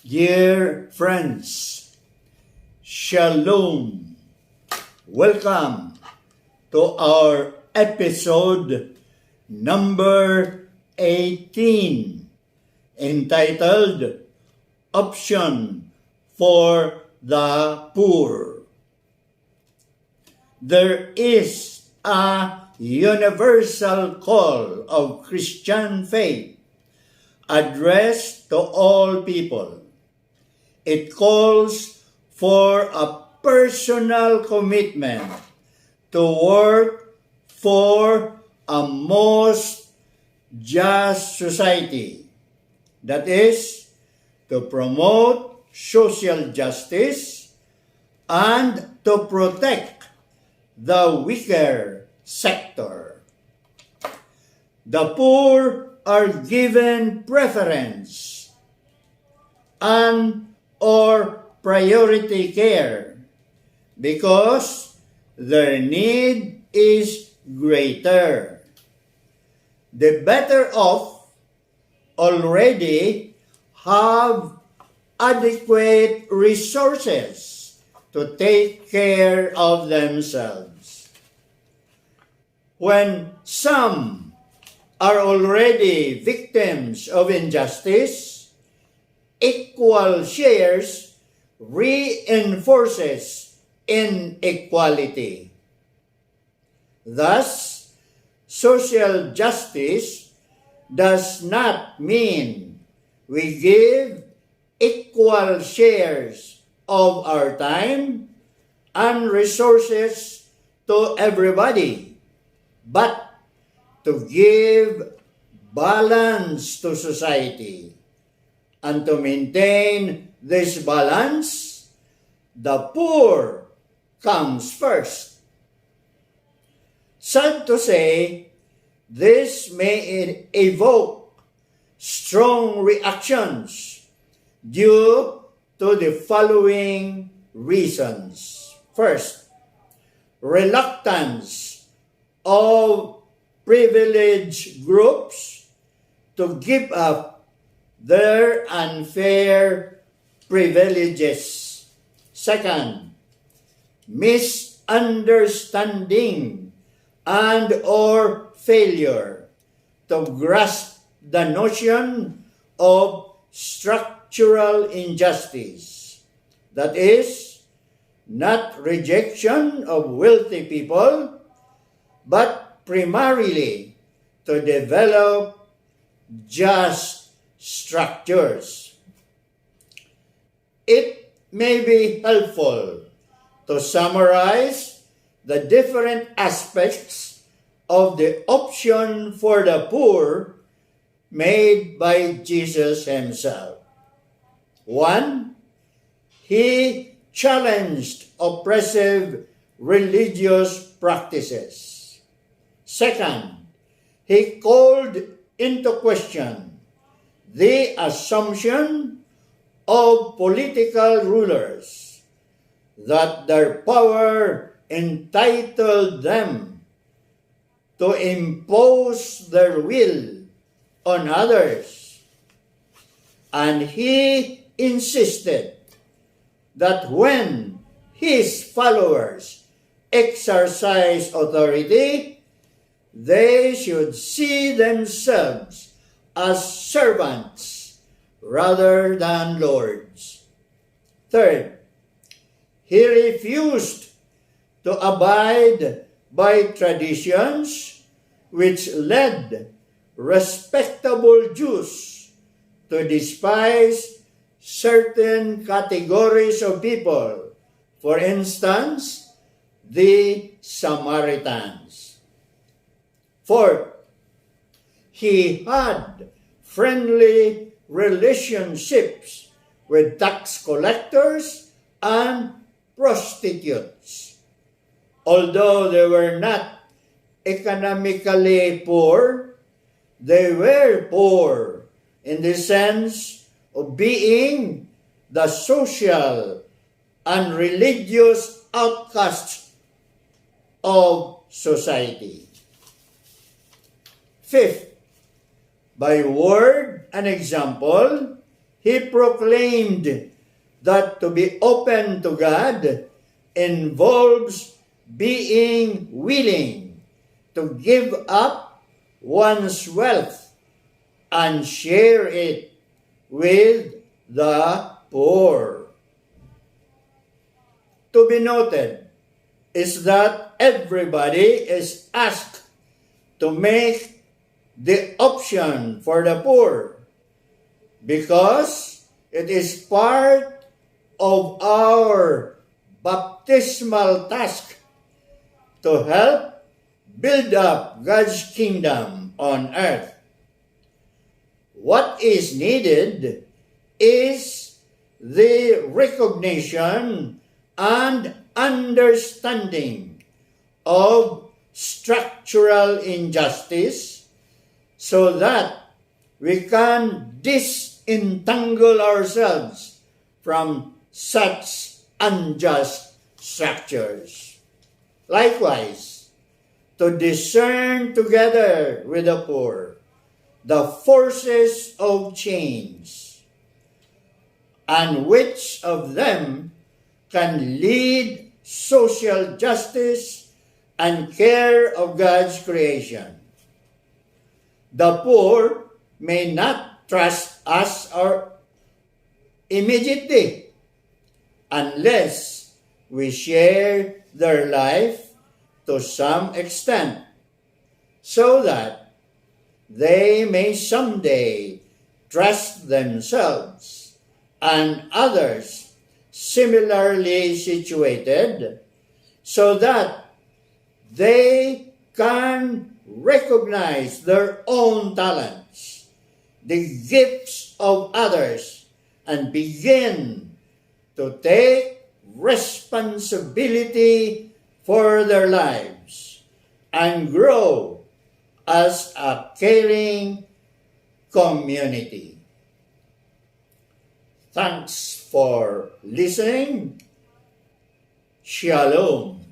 Dear friends, Shalom. Welcome to our episode number 18 entitled Option for the Poor. There is a universal call of Christian faith addressed to all people. It calls for a personal commitment to work for a most just society, that is, to promote social justice and to protect the weaker sector. The poor are given preference and or priority care because their need is greater. The better off already have adequate resources to take care of themselves. When some are already victims of injustice, equal shares reinforces inequality. Thus, social justice does not mean we give equal shares of our time and resources to everybody, but to give balance to society. And to maintain this balance, the poor comes first. Sad to say, this may evoke strong reactions due to the following reasons. First, reluctance of privileged groups to give up their unfair privileges. Second, misunderstanding and or failure to grasp the notion of structural injustice. That is, not rejection of wealthy people, but primarily to develop just structures. It may be helpful to summarize the different aspects of the option for the poor made by Jesus himself. 1. He challenged oppressive religious practices. Second, he called into question the assumption of political rulers that their power entitled them to impose their will on others. And he insisted that when his followers exercise authority, they should see themselves as servants rather than lords. Third, he refused to abide by traditions which led respectable Jews to despise certain categories of people, for instance, the Samaritans. Fourth, he had friendly relationships with tax collectors and prostitutes. Although they were not economically poor, they were poor in the sense of being the social and religious outcasts of society. Fifth, by word and example, he proclaimed that to be open to God involves being willing to give up one's wealth and share it with the poor. To be noted is that everybody is asked to make the option for the poor because it is part of our baptismal task to help build up God's kingdom on earth. What is needed is the recognition and understanding of structural injustice so that we can disentangle ourselves from such unjust structures. Likewise, to discern together with the poor the forces of change and which of them can lead social justice and care of God's creation. The poor may not trust us or immediately unless we share their life to some extent so that they may someday trust themselves and others similarly situated so that they can recognize their own talents, the gifts of others, and begin to take responsibility for their lives and grow as a caring community. Thanks for listening. Shalom.